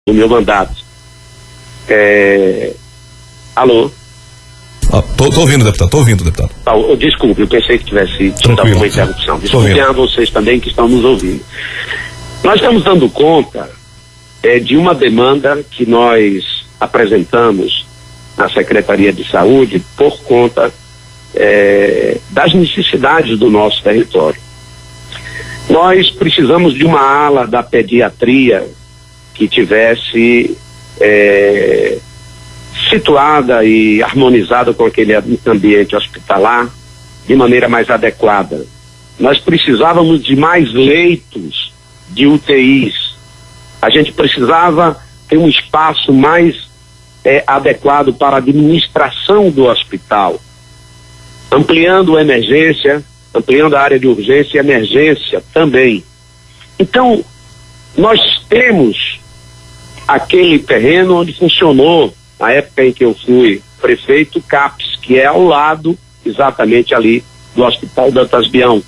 do meu mandato. Alô? Tô ouvindo, deputado. Desculpe, eu pensei que tivesse tido alguma interrupção. Desculpe a vocês também que estão nos ouvindo. Nós estamos dando conta de uma demanda que nós apresentamos na Secretaria de Saúde por conta das necessidades do nosso território. Nós precisamos de uma ala da pediatria que tivesse situada e harmonizada com aquele ambiente hospitalar de maneira mais adequada. Nós precisávamos de mais leitos de UTIs. A gente precisava ter um espaço mais adequado para a administração do hospital, ampliando a emergência, ampliando a área de urgência e emergência também. Então, nós temos aquele terreno onde funcionou, na época em que eu fui prefeito, CAPES, que é ao lado, exatamente ali, do Hospital Dantas Bião.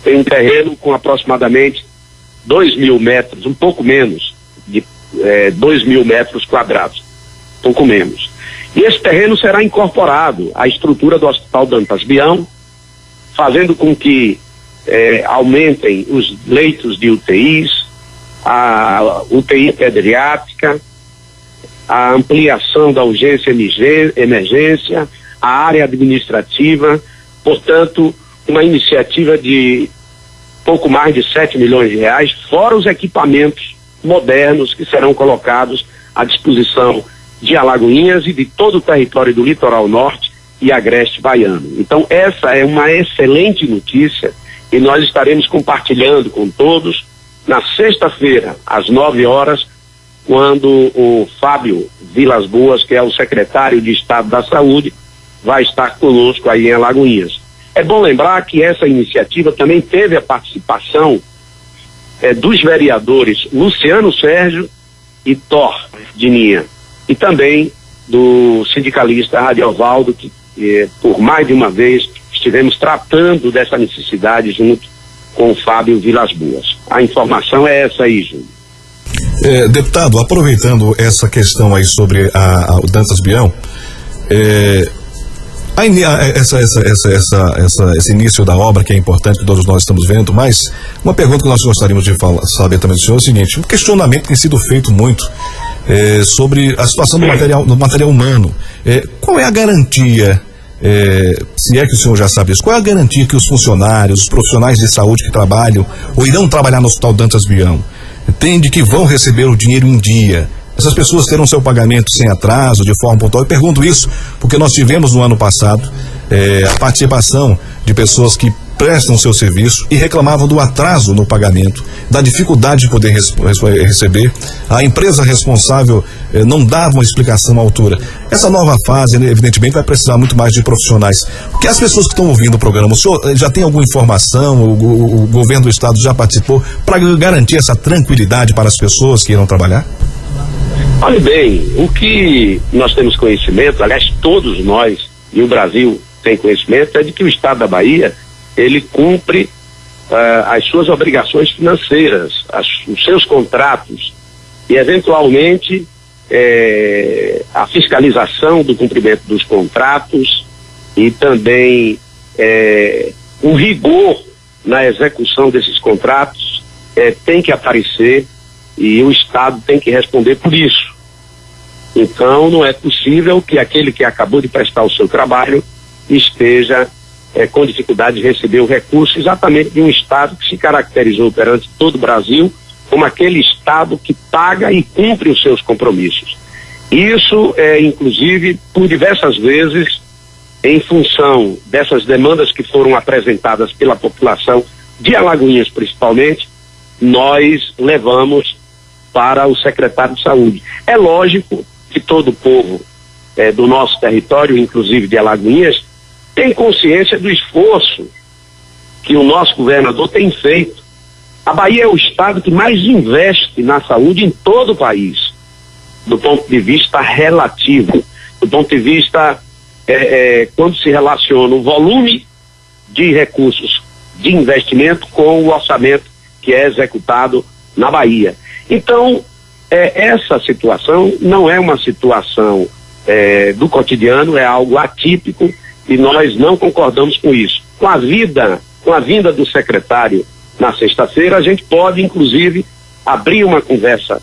Tem um terreno com aproximadamente 2.000 metros, um pouco menos, de 2.000 metros quadrados, pouco menos. E esse terreno será incorporado à estrutura do Hospital Dantas Bião, fazendo com que aumentem os leitos de UTIs, a UTI pediátrica, a ampliação da urgência e emergência, a área administrativa, portanto, uma iniciativa de pouco mais de 7 milhões de reais, fora os equipamentos modernos que serão colocados à disposição de Alagoinhas e de todo o território do litoral norte e agreste baiano. Então, essa é uma excelente notícia e nós estaremos compartilhando com todos na sexta-feira, às 9 horas, quando o Fábio Vilas Boas, que é o secretário de Estado da Saúde, vai estar conosco aí em Alagoinhas. É bom lembrar que essa iniciativa também teve a participação dos vereadores Luciano Sérgio e Thor Dininha, e também do sindicalista Radiovaldo, que por mais de uma vez estivemos tratando dessa necessidade junto com o Fábio Vilas Boas. A informação é essa aí, Júnior. Deputado, aproveitando essa questão aí sobre o Dantas Bião, esse início da obra que é importante, que todos nós estamos vendo, mas uma pergunta que nós gostaríamos de saber também do senhor é o seguinte: um questionamento que tem sido feito muito sobre a situação do material humano. Qual é a garantia, se é que o senhor já sabe isso, qual é a garantia que os funcionários, os profissionais de saúde que trabalham ou irão trabalhar no Hospital Dantas Bião têm de que vão receber o dinheiro em dia? Essas pessoas terão seu pagamento sem atraso, de forma pontual? Eu pergunto isso porque nós tivemos no ano passado a participação de pessoas que prestam seu serviço e reclamavam do atraso no pagamento, da dificuldade de poder receber. A empresa responsável não dava uma explicação à altura. Essa nova fase, evidentemente, vai precisar muito mais de profissionais. Porque as pessoas que estão ouvindo o programa, o senhor já tem alguma informação, o governo do estado já participou, para garantir essa tranquilidade para as pessoas que irão trabalhar? Olha bem, o que nós temos conhecimento, aliás, todos nós, e o Brasil tem conhecimento, é de que o estado da Bahia, ele cumpre as suas obrigações financeiras, os seus contratos, e eventualmente a fiscalização do cumprimento dos contratos e também o rigor na execução desses contratos tem que aparecer e o Estado tem que responder por isso. Então não é possível que aquele que acabou de prestar o seu trabalho esteja com dificuldade de receber o recurso, exatamente de um Estado que se caracterizou perante todo o Brasil como aquele Estado que paga e cumpre os seus compromissos. Isso inclusive, por diversas vezes, em função dessas demandas que foram apresentadas pela população de Alagoinhas principalmente, nós levamos para o secretário de Saúde. É lógico que todo o povo do nosso território, inclusive de Alagoinhas, tem consciência do esforço que o nosso governador tem feito. A Bahia é o estado que mais investe na saúde em todo o país, do ponto de vista relativo, do ponto de vista quando se relaciona o volume de recursos de investimento com o orçamento que é executado na Bahia. Então, essa situação não é uma situação do cotidiano, é algo atípico e nós não concordamos com isso. Com a vinda do secretário na sexta-feira, a gente pode, inclusive, abrir uma conversa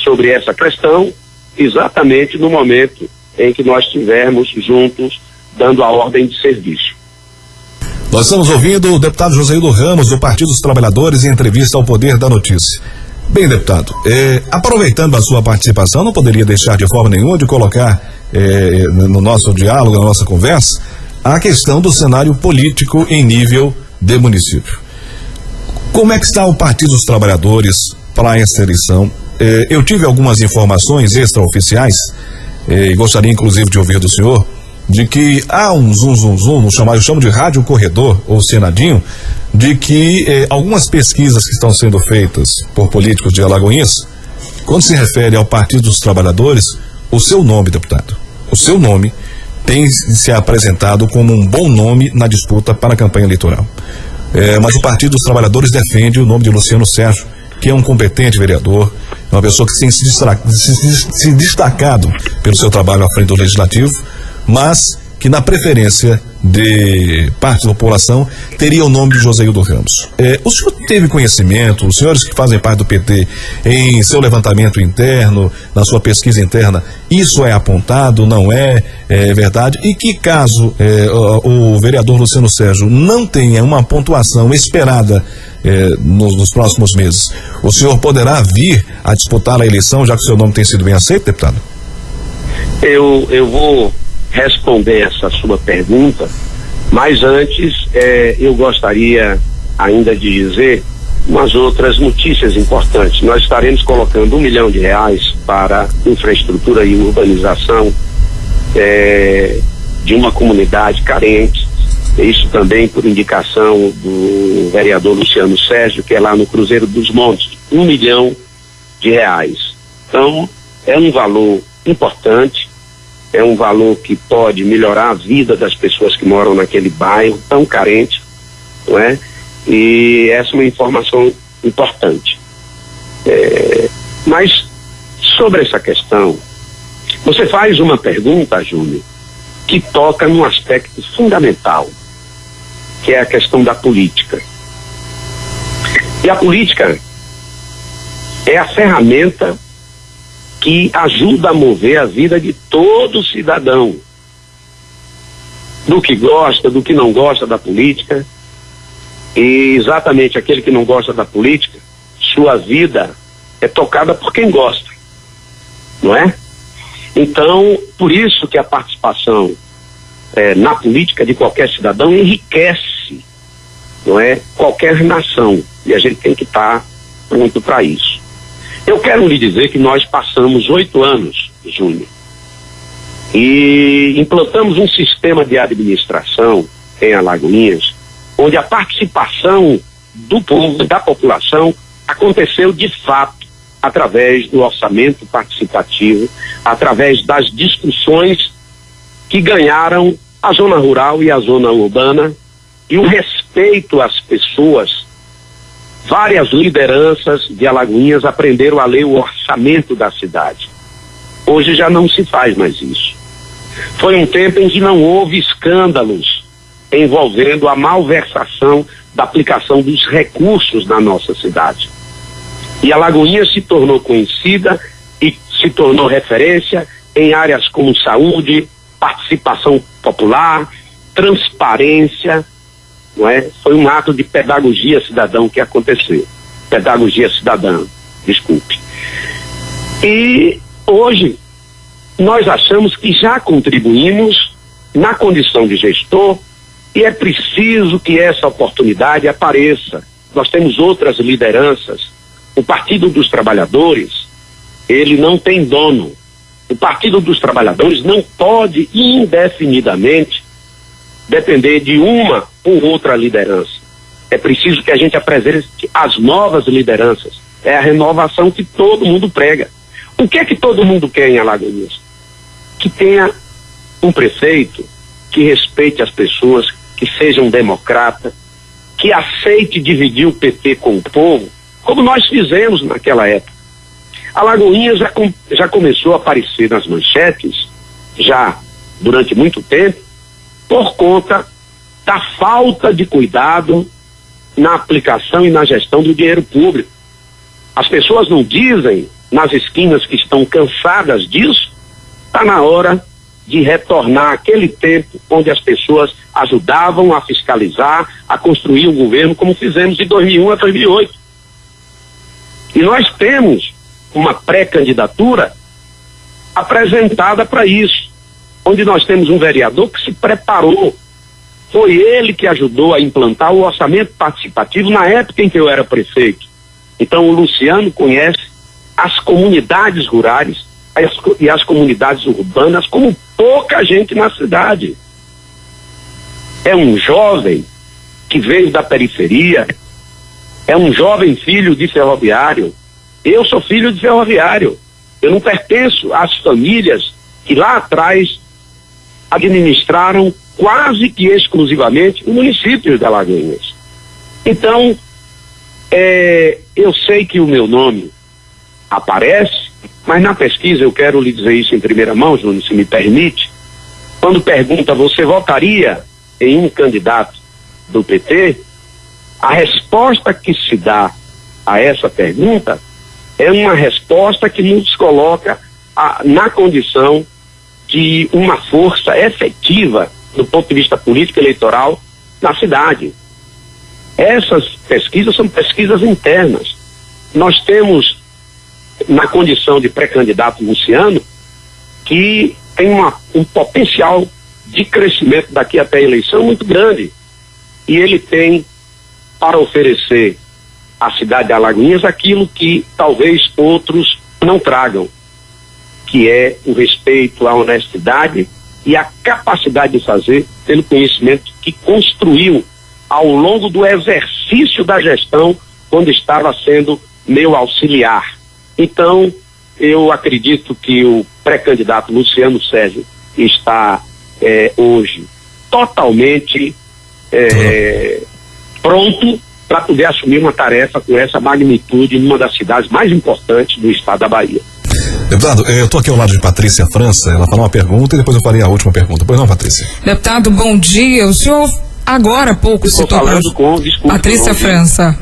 sobre essa questão exatamente no momento em que nós estivermos juntos dando a ordem de serviço. Nós estamos ouvindo o deputado Joseildo Ramos, do Partido dos Trabalhadores, em entrevista ao Poder da Notícia. Bem, deputado, aproveitando a sua participação, não poderia deixar de forma nenhuma de colocar no nosso diálogo, na nossa conversa, a questão do cenário político em nível de município. Como é que está o Partido dos Trabalhadores para essa eleição? Eu tive algumas informações extraoficiais, e gostaria inclusive de ouvir do senhor, de que há um zum, eu chamo de rádio corredor, ou senadinho, de que algumas pesquisas que estão sendo feitas por políticos de Alagoinhas, quando se refere ao Partido dos Trabalhadores, o seu nome, deputado, o seu nome tem se apresentado como um bom nome na disputa para a campanha eleitoral. Mas o Partido dos Trabalhadores defende o nome de Luciano Sérgio, que é um competente vereador, uma pessoa que tem se destacado pelo seu trabalho à frente do Legislativo, mas que na preferência de parte da população teria o nome de Joseildo Ramos. O senhor teve conhecimento, os senhores que fazem parte do PT, em seu levantamento interno, na sua pesquisa interna, isso é apontado, não é verdade? E que caso o vereador Luciano Sérgio não tenha uma pontuação esperada nos próximos meses, o senhor poderá vir a disputar a eleição, já que o seu nome tem sido bem aceito, deputado? Eu vou responder essa sua pergunta, mas antes eu gostaria ainda de dizer umas outras notícias importantes. Nós estaremos colocando R$1 milhão para infraestrutura e urbanização de uma comunidade carente, isso também por indicação do vereador Luciano Sérgio, que é lá no Cruzeiro dos Montes, R$1 milhão. Então é um valor importante, é um valor que pode melhorar a vida das pessoas que moram naquele bairro tão carente, não é? E essa é uma informação importante. Mas sobre essa questão, você faz uma pergunta, Júnior, que toca num aspecto fundamental, que é a questão da política. E a política é a ferramenta que ajuda a mover a vida de todo cidadão, do que gosta, do que não gosta da política. E exatamente aquele que não gosta da política, sua vida é tocada por quem gosta, não é? Então, por isso que a participação na política de qualquer cidadão enriquece, não é? Qualquer nação, e a gente tem que estar pronto para isso. Eu quero lhe dizer que nós passamos 8 anos, Júnior, e implantamos um sistema de administração em Alagoinhas, onde a participação do povo, da população, aconteceu de fato através do orçamento participativo, através das discussões que ganharam a zona rural e a zona urbana, e o respeito às pessoas. Várias lideranças de Alagoinhas aprenderam a ler o orçamento da cidade. Hoje já não se faz mais isso. Foi um tempo em que não houve escândalos envolvendo a malversação da aplicação dos recursos na nossa cidade. E Alagoinhas se tornou conhecida e se tornou referência em áreas como saúde, participação popular, transparência, não é? Foi um ato de pedagogia cidadã que aconteceu. Pedagogia cidadã, desculpe. E hoje nós achamos que já contribuímos na condição de gestor e é preciso que essa oportunidade apareça. Nós temos outras lideranças. O Partido dos Trabalhadores, ele não tem dono. O Partido dos Trabalhadores não pode indefinidamente depender de uma ou outra liderança. É preciso que a gente apresente as novas lideranças. É a renovação que todo mundo prega. O que é que todo mundo quer em Alagoinhas? Que tenha um prefeito que respeite as pessoas, que seja um democrata, que aceite dividir o PT com o povo, como nós fizemos naquela época. Alagoinhas já começou a aparecer nas manchetes, já durante muito tempo, por conta da falta de cuidado na aplicação e na gestão do dinheiro público. As pessoas não dizem nas esquinas que estão cansadas disso. Está na hora de retornar aquele tempo onde as pessoas ajudavam a fiscalizar, a construir o governo, como fizemos de 2001 a 2008. E nós temos uma pré-candidatura apresentada para isso, onde nós temos um vereador que se preparou. Foi ele que ajudou a implantar o orçamento participativo na época em que eu era prefeito. Então o Luciano conhece as comunidades rurais e as comunidades urbanas como pouca gente na cidade. É um jovem que veio da periferia, é um jovem filho de ferroviário. Eu sou filho de ferroviário. Eu não pertenço às famílias que lá atrás administraram quase que exclusivamente o município de Alagoinhas. Então, eu sei que o meu nome aparece, mas na pesquisa eu quero lhe dizer isso em primeira mão, Júnior, se me permite. Quando pergunta, você votaria em um candidato do PT? A resposta que se dá a essa pergunta é uma resposta que nos coloca na condição de uma força efetiva do ponto de vista político eleitoral na cidade. Essas pesquisas são pesquisas internas. Nós temos, na condição de pré-candidato Luciano, que tem um potencial de crescimento daqui até a eleição muito grande. E ele tem para oferecer à cidade de Alagoinhas aquilo que talvez outros não tragam, que é o respeito à honestidade e a capacidade de fazer pelo conhecimento que construiu ao longo do exercício da gestão, quando estava sendo meu auxiliar. Então, eu acredito que o pré-candidato Luciano Sérgio está hoje totalmente pronto para poder assumir uma tarefa com essa magnitude numa das cidades mais importantes do estado da Bahia. Deputado, eu estou aqui ao lado de Patrícia França, ela falou uma pergunta e depois eu farei a última pergunta. Pois não, Patrícia? Deputado, bom dia. O senhor agora há pouco citou falando com, desculpe, Patrícia França.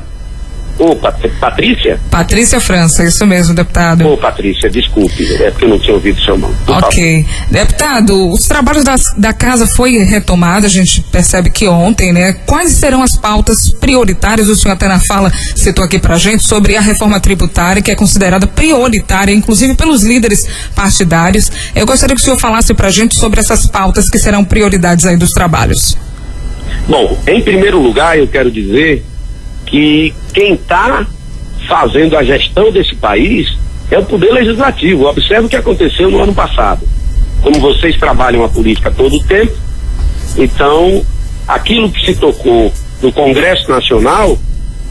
Patrícia? Patrícia França, isso mesmo, deputado. Patrícia, desculpe, é porque eu não tinha ouvido seu nome. Ok. Deputado, os trabalhos da casa foi retomado, a gente percebe que ontem, né? Quais serão as pautas prioritárias? O senhor até na fala citou aqui pra gente sobre a reforma tributária, que é considerada prioritária, inclusive pelos líderes partidários. Eu gostaria que o senhor falasse pra gente sobre essas pautas que serão prioridades aí dos trabalhos. Bom, em primeiro lugar, eu quero dizer que quem está fazendo a gestão desse país é o Poder Legislativo. Observe o que aconteceu no ano passado. Como vocês trabalham a política todo o tempo, então aquilo que se tocou no Congresso Nacional,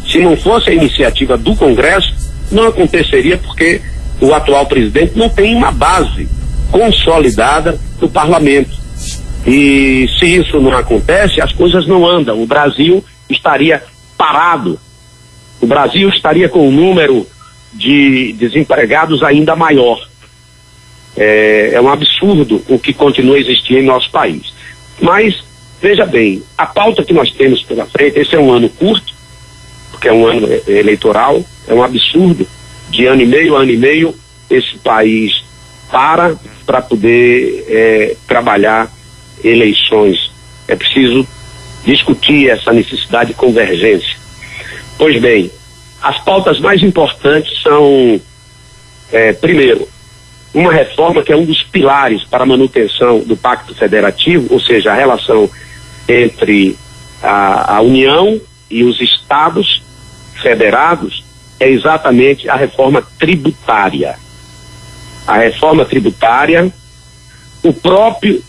se não fosse a iniciativa do Congresso, não aconteceria, porque o atual presidente não tem uma base consolidada no parlamento. E se isso não acontece, as coisas não andam. O Brasil estaria parado. O Brasil estaria com um número de desempregados ainda maior. É um absurdo o que continua a existir em nosso país. Mas, veja bem, a pauta que nós temos pela frente, esse é um ano curto, porque é um ano eleitoral, é um absurdo. De ano e meio, esse país para poder trabalhar eleições. É preciso discutir essa necessidade de convergência. Pois bem, as pautas mais importantes são, primeiro, uma reforma que é um dos pilares para a manutenção do Pacto Federativo, ou seja, a relação entre a União e os Estados federados, é exatamente a reforma tributária. A reforma tributária, o próprio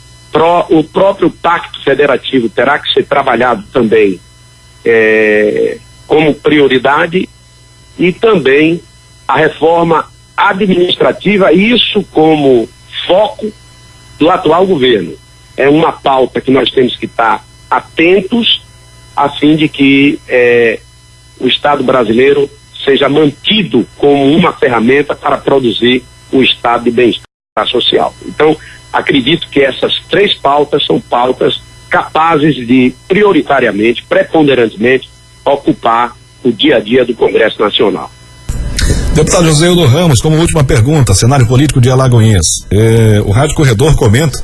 Pacto Federativo terá que ser trabalhado também como prioridade, e também a reforma administrativa, isso como foco do atual governo. É uma pauta que nós temos que estar atentos, a fim de que o Estado brasileiro seja mantido como uma ferramenta para produzir um estado de bem-estar social. Então, acredito que essas 3 pautas são pautas capazes de, prioritariamente, preponderantemente, ocupar o dia a dia do Congresso Nacional. Deputado José Eudo Ramos, como última pergunta, cenário político de Alagoinhas. O Rádio Corredor comenta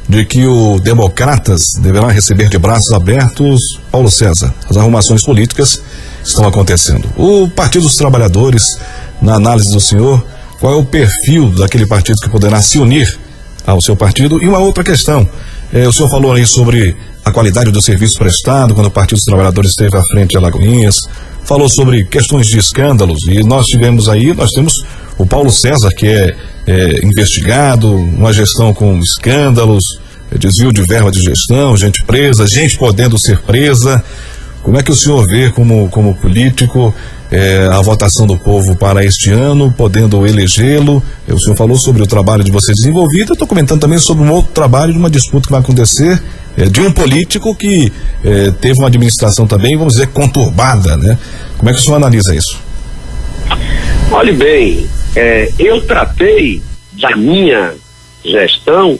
de que o Democratas deverá receber de braços abertos Paulo César. As arrumações políticas estão acontecendo. O Partido dos Trabalhadores, na análise do senhor, qual é o perfil daquele partido que poderá se unir ao seu partido? E uma outra questão, o senhor falou aí sobre a qualidade do serviço prestado quando o Partido dos Trabalhadores esteve à frente de Alagoinhas, falou sobre questões de escândalos, e nós temos o Paulo César, que é investigado, uma gestão com escândalos, desvio de verba de gestão, gente presa, gente podendo ser presa. Como é que o senhor vê como político a votação do povo para este ano, podendo elegê-lo? O senhor falou sobre o trabalho de você desenvolvido, eu estou comentando também sobre um outro trabalho de uma disputa que vai acontecer de um político que teve uma administração também, vamos dizer, conturbada, né? Como é que o senhor analisa isso? Olhe bem, eu tratei da minha gestão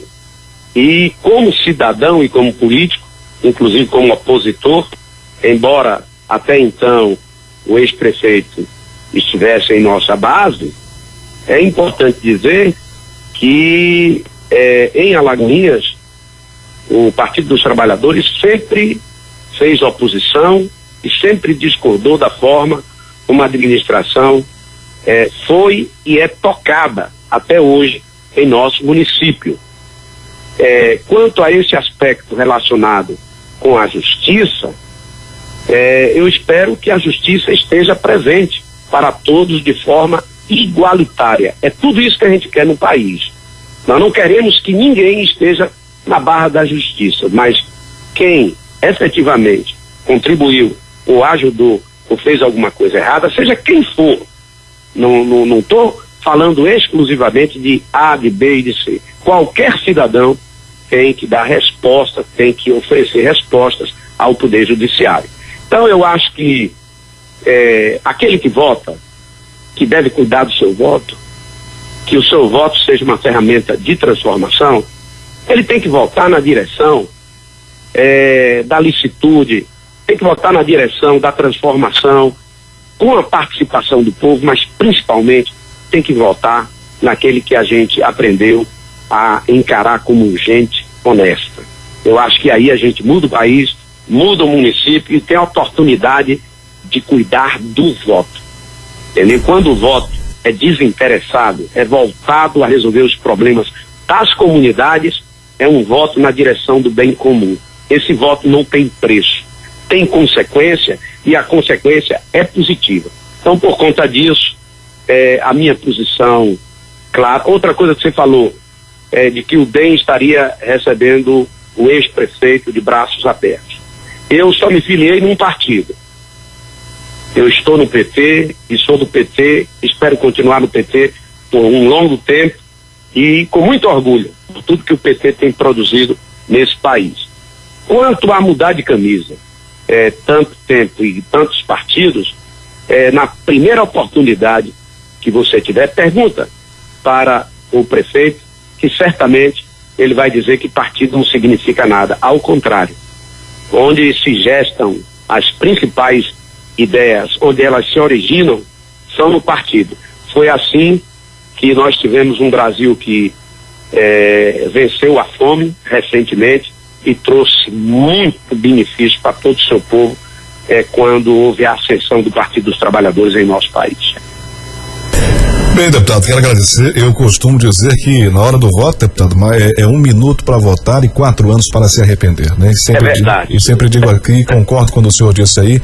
e como cidadão e como político, inclusive como opositor, embora até então o ex-prefeito estivesse em nossa base, é importante dizer que em Alagoinhas o Partido dos Trabalhadores sempre fez oposição e sempre discordou da forma como a administração foi e é tocada até hoje em nosso município. Quanto a esse aspecto relacionado com a justiça, eu espero que a justiça esteja presente para todos de forma igualitária. É tudo isso que a gente quer no país. Nós não queremos que ninguém esteja na barra da justiça, mas quem efetivamente contribuiu ou ajudou ou fez alguma coisa errada, seja quem for, não estou falando exclusivamente de A, de B e de C. Qualquer cidadão tem que dar resposta, tem que oferecer respostas ao Poder Judiciário. Então eu acho que aquele que vota, que deve cuidar do seu voto, que o seu voto seja uma ferramenta de transformação, ele tem que votar na direção da licitude, tem que votar na direção da transformação, com a participação do povo, mas principalmente tem que votar naquele que a gente aprendeu a encarar como gente honesta. Eu acho que aí a gente muda o país, muda o município e tem a oportunidade de cuidar do voto. Entendeu? Quando o voto é desinteressado, é voltado a resolver os problemas das comunidades, é um voto na direção do bem comum. Esse voto não tem preço, tem consequência e a consequência é positiva. Então, por conta disso, a minha posição, claro. Outra coisa que você falou, de que o DEM estaria recebendo o ex-prefeito de braços abertos. Eu só me filiei num partido. Eu estou no PT e sou do PT, espero continuar no PT por um longo tempo e com muito orgulho por tudo que o PT tem produzido nesse país. Quanto a mudar de camisa, tanto tempo e tantos partidos, na primeira oportunidade que você tiver, pergunta para o prefeito, que certamente ele vai dizer que partido não significa nada. Ao contrário, onde se gestam as principais ideias, onde elas se originam, são no partido. Foi assim que nós tivemos um Brasil que venceu a fome recentemente e trouxe muito benefício para todo o seu povo quando houve a ascensão do Partido dos Trabalhadores em nosso país. Bem, deputado, quero agradecer. Eu costumo dizer que na hora do voto, deputado, é 1 minuto para votar e 4 anos para se arrepender, né? É verdade. E sempre digo aqui, concordo quando o senhor disse aí,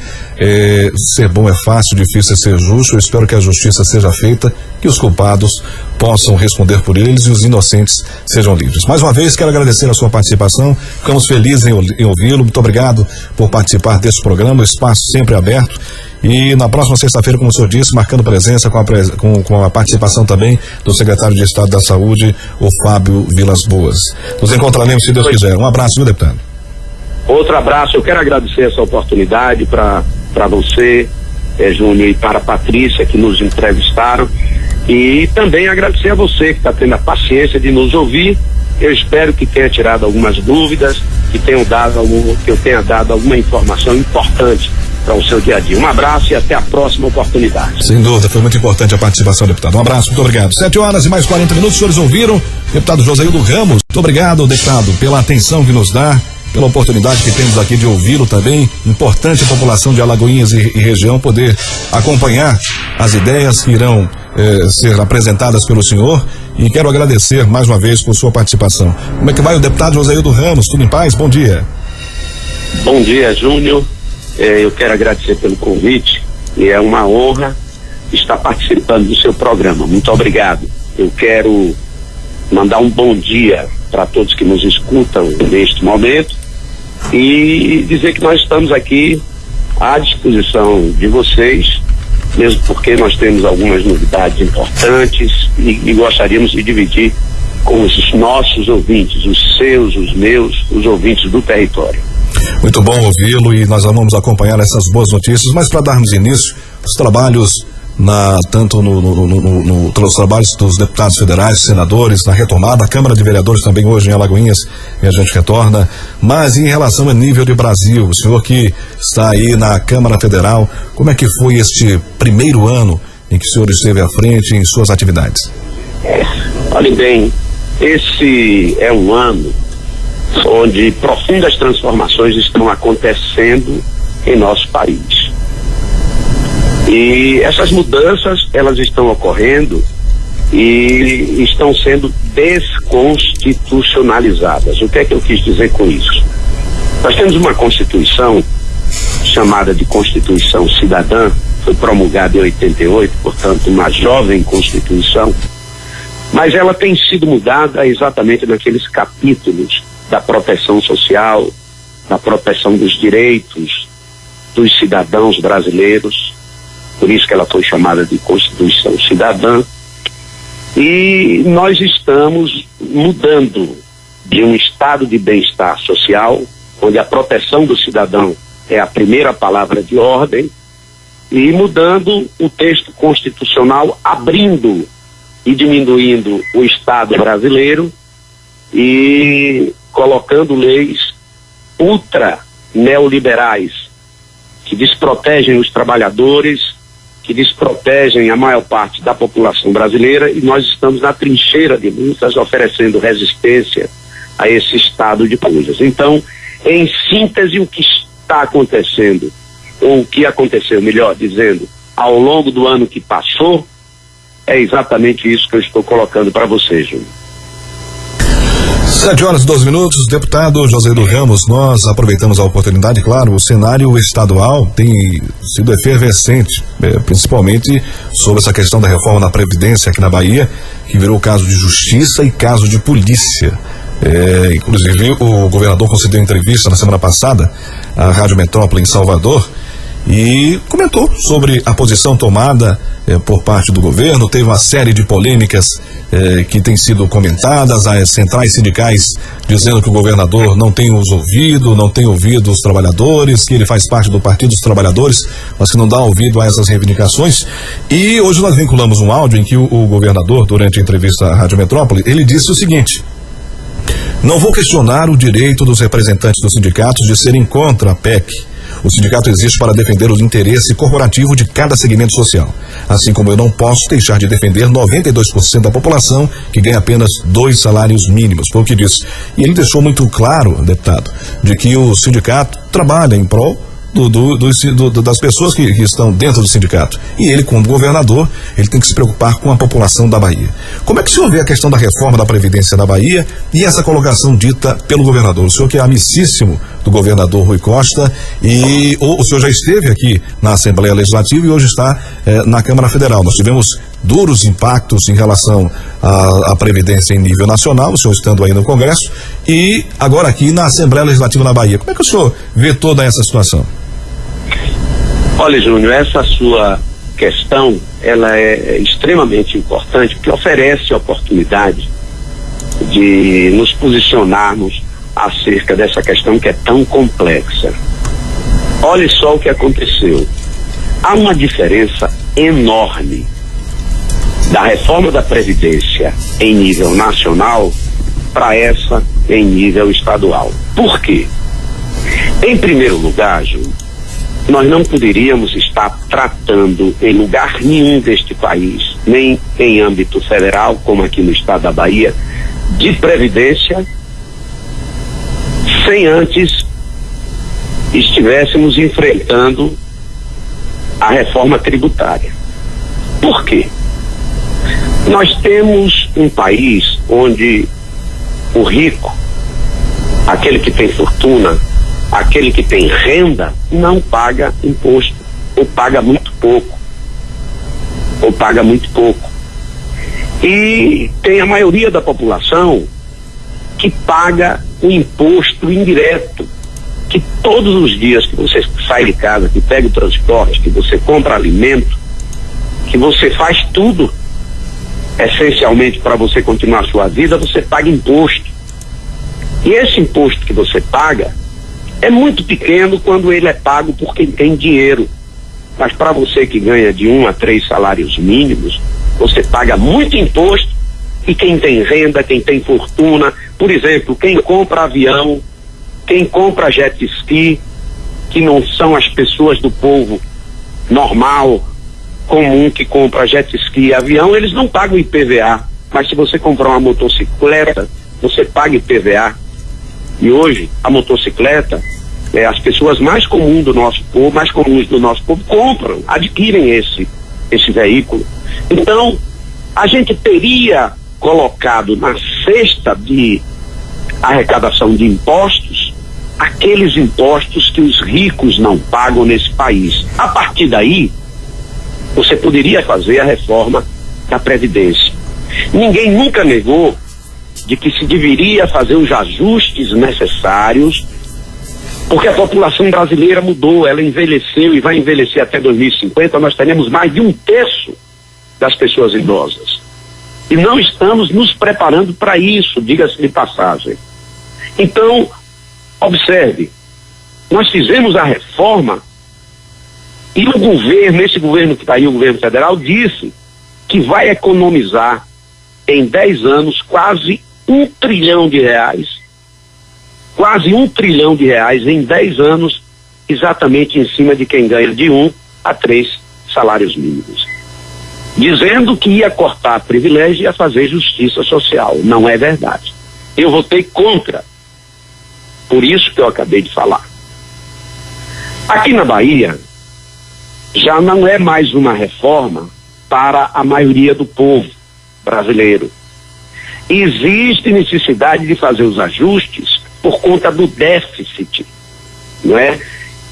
ser bom é fácil, difícil é ser justo. Eu espero que a justiça seja feita, que os culpados possam responder por eles e os inocentes sejam livres. Mais uma vez, quero agradecer a sua participação, ficamos felizes em ouvi-lo. Muito obrigado por participar desse programa, o espaço sempre aberto. E na próxima sexta-feira, como o senhor disse, marcando presença com a participação também do secretário de Estado da Saúde, o Fábio Vilas Boas. Nos encontraremos, se Deus quiser. Um abraço, viu, deputado? Outro abraço. Eu quero agradecer essa oportunidade para você, Júnior, e para a Patrícia, que nos entrevistaram, e também agradecer a você que está tendo a paciência de nos ouvir. Eu espero que tenha tirado algumas dúvidas, que eu tenha dado alguma informação importante para o seu dia a dia. Um abraço e até a próxima oportunidade. Sem dúvida, foi muito importante a participação, deputado. Um abraço, muito obrigado. 7 horas e mais 40 minutos, os senhores ouviram? Deputado Josaildo Ramos, muito obrigado, deputado, pela atenção que nos dá, pela oportunidade que temos aqui de ouvi-lo também. Importante a população de Alagoinhas e região poder acompanhar as ideias que irão ser apresentadas pelo senhor, e quero agradecer mais uma vez por sua participação. Como é que vai o deputado Josaildo Ramos? Tudo em paz? Bom dia. Bom dia, Júnior. Eu quero agradecer pelo convite e é uma honra estar participando do seu programa. Muito obrigado. Eu quero mandar um bom dia para todos que nos escutam neste momento e dizer que nós estamos aqui à disposição de vocês, mesmo porque nós temos algumas novidades importantes e gostaríamos de dividir com os nossos ouvintes, os seus, os meus, os ouvintes do território. Muito bom ouvi-lo, e nós vamos acompanhar essas boas notícias, mas para darmos início, os trabalhos tanto nos trabalhos dos deputados federais, senadores, na retomada, a Câmara de Vereadores também hoje em Alagoinhas, e a gente retorna, mas em relação a nível de Brasil, o senhor que está aí na Câmara Federal, como é que foi este primeiro ano em que o senhor esteve à frente em suas atividades? Olhe bem, esse é um ano onde profundas transformações estão acontecendo em nosso país. E essas mudanças, elas estão ocorrendo e estão sendo desconstitucionalizadas. O que é que eu quis dizer com isso? Nós temos uma Constituição chamada de Constituição Cidadã, foi promulgada em 88, portanto uma jovem Constituição, mas ela tem sido mudada exatamente naqueles capítulos da proteção social, da proteção dos direitos dos cidadãos brasileiros, por isso que ela foi chamada de Constituição Cidadã. E nós estamos mudando de um estado de bem-estar social, onde a proteção do cidadão é a primeira palavra de ordem, e mudando o texto constitucional, abrindo e diminuindo o Estado brasileiro e colocando leis ultra neoliberais que desprotegem os trabalhadores, que desprotegem a maior parte da população brasileira, e nós estamos na trincheira de lutas oferecendo resistência a esse estado de coisas. Então, em síntese, o que está acontecendo, ou o que aconteceu, melhor dizendo, ao longo do ano que passou, é exatamente isso que eu estou colocando para vocês, Júnior. 7 horas e 12 minutos, deputado Josaildo Ramos, nós aproveitamos a oportunidade, claro, o cenário estadual tem sido efervescente, principalmente sobre essa questão da reforma da Previdência aqui na Bahia, que virou caso de justiça e caso de polícia. Inclusive, o governador concedeu entrevista na semana passada à Rádio Metrópole em Salvador e comentou sobre a posição tomada por parte do governo. Teve uma série de polêmicas que têm sido comentadas, as centrais sindicais dizendo que o governador não tem ouvido os trabalhadores, que ele faz parte do Partido dos Trabalhadores, mas que não dá ouvido a essas reivindicações. E hoje nós vinculamos um áudio em que o governador, durante a entrevista à Rádio Metrópole, ele disse o seguinte: não vou questionar o direito dos representantes dos sindicatos de serem contra a PEC. O sindicato existe para defender o interesse corporativo de cada segmento social. Assim como eu não posso deixar de defender 92% da população que ganha apenas 2 salários mínimos, foi o que disse. E ele deixou muito claro, deputado, de que o sindicato trabalha em prol das pessoas que estão dentro do sindicato. E ele, como governador, ele tem que se preocupar com a população da Bahia. Como é que o senhor vê a questão da reforma da Previdência na Bahia e essa colocação dita pelo governador? O senhor que é amicíssimo do governador Rui Costa, e o senhor já esteve aqui na Assembleia Legislativa e hoje está na Câmara Federal. Nós tivemos duros impactos em relação à Previdência em nível nacional, o senhor estando aí no Congresso, e agora aqui na Assembleia Legislativa na Bahia. Como é que o senhor vê toda essa situação? Olha, Júnior, essa sua questão, ela é extremamente importante, porque oferece a oportunidade de nos posicionarmos acerca dessa questão que é tão complexa. Olhe só o que aconteceu. Há uma diferença enorme da reforma da Previdência em nível nacional para essa em nível estadual. Por quê? Em primeiro lugar, Júlio, nós não poderíamos estar tratando em lugar nenhum deste país, nem em âmbito federal, como aqui no estado da Bahia, de Previdência, sem antes estivéssemos enfrentando a reforma tributária. Por quê? Nós temos um país onde o rico, aquele que tem fortuna, aquele que tem renda, não paga imposto, ou paga muito pouco. E tem a maioria da população que paga o imposto indireto, que todos os dias que você sai de casa, que pega o transporte, que você compra alimento, que você faz tudo, essencialmente para você continuar a sua vida, você paga imposto. E esse imposto que você paga é muito pequeno quando ele é pago por quem tem dinheiro. Mas para você que ganha de 1 a 3 salários mínimos, você paga muito imposto, e quem tem renda, quem tem fortuna, por exemplo, quem compra avião, quem compra jet ski, que não são as pessoas do povo normal, comum, que compra jet ski e avião, eles não pagam IPVA. Mas se você comprar uma motocicleta, você paga IPVA. E hoje, a motocicleta, as pessoas mais comuns do nosso povo, compram, adquirem esse veículo. Então, a gente teria colocado na cesta de arrecadação de impostos aqueles impostos que os ricos não pagam nesse país. A partir daí, você poderia fazer a reforma da Previdência. Ninguém nunca negou de que se deveria fazer os ajustes necessários, porque a população brasileira mudou, ela envelheceu e vai envelhecer até 2050, nós teremos mais de 1/3 das pessoas idosas. E não estamos nos preparando para isso, diga-se de passagem. Então, observe, nós fizemos a reforma e o governo, esse governo que está aí, o governo federal, disse que vai economizar em 10 anos quase R$1 trilhão, quase R$1 trilhão em 10 anos, exatamente em cima de quem ganha de 1 a 3 salários mínimos. Dizendo que ia cortar privilégio e ia fazer justiça social. Não é verdade. Eu votei contra. Por isso que eu acabei de falar. Aqui na Bahia, já não é mais uma reforma para a maioria do povo brasileiro. Existe necessidade de fazer os ajustes por conta do déficit, não é?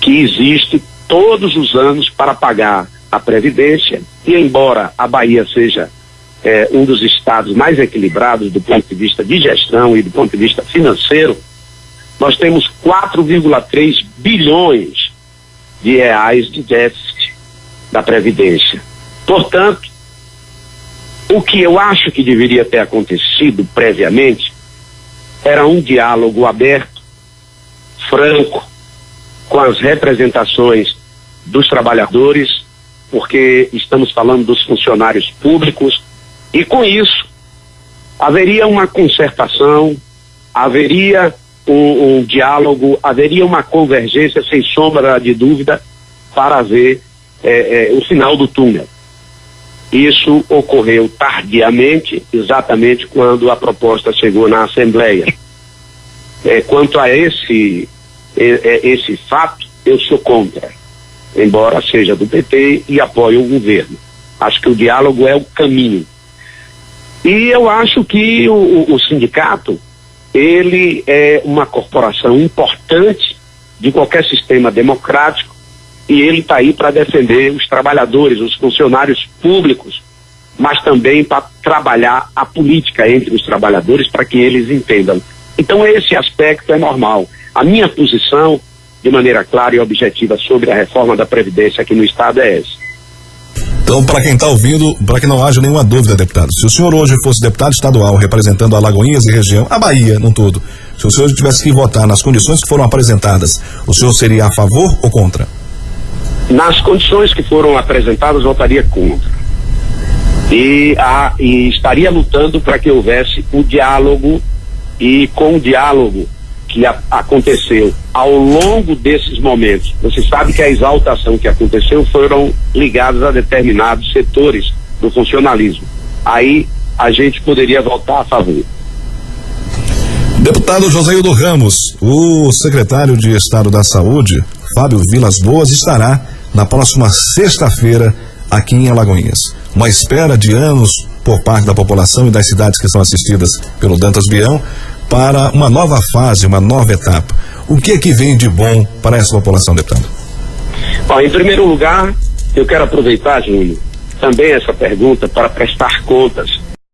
Que existe todos os anos para pagar a Previdência, e embora a Bahia seja um dos estados mais equilibrados do ponto de vista de gestão e do ponto de vista financeiro, nós temos 4,3 bilhões de reais de déficit da Previdência. Portanto, o que eu acho que deveria ter acontecido previamente era um diálogo aberto, franco, com as representações dos trabalhadores, porque estamos falando dos funcionários públicos, e com isso haveria uma concertação, haveria um diálogo, haveria uma convergência sem sombra de dúvida para ver o final do túnel. Isso ocorreu tardiamente, exatamente quando a proposta chegou na Assembleia. Quanto a esse fato, eu sou contra, embora seja do PT e apoie o governo. Acho que o diálogo é o caminho. E eu acho que o sindicato, ele é uma corporação importante de qualquer sistema democrático, e ele está aí para defender os trabalhadores, os funcionários públicos, mas também para trabalhar a política entre os trabalhadores para que eles entendam. Então esse aspecto é normal. A minha posição, de maneira clara e objetiva, sobre a reforma da Previdência aqui no estado é essa. Então, para quem está ouvindo, para que não haja nenhuma dúvida, deputado, se o senhor hoje fosse deputado estadual representando Alagoinhas e região, a Bahia num todo, se o senhor tivesse que votar nas condições que foram apresentadas, o senhor seria a favor ou contra? nas condições que foram apresentadas, votaria contra. E estaria lutando para que houvesse o diálogo, e com o diálogo que aconteceu ao longo desses momentos. Você sabe que a exaltação que aconteceu foram ligadas a determinados setores do funcionalismo. Aí a gente poderia votar a favor. Deputado Joséildo Ramos, o secretário de Estado da Saúde, Fábio Vilas Boas, estará na próxima sexta-feira aqui em Alagoinhas. Uma espera de anos por parte da população e das cidades que são assistidas pelo Dantas Bião para uma nova fase, uma nova etapa. O que é que vem de bom para essa população, deputado? Bom, em primeiro lugar, eu quero aproveitar, Júnior, também essa pergunta para prestar contas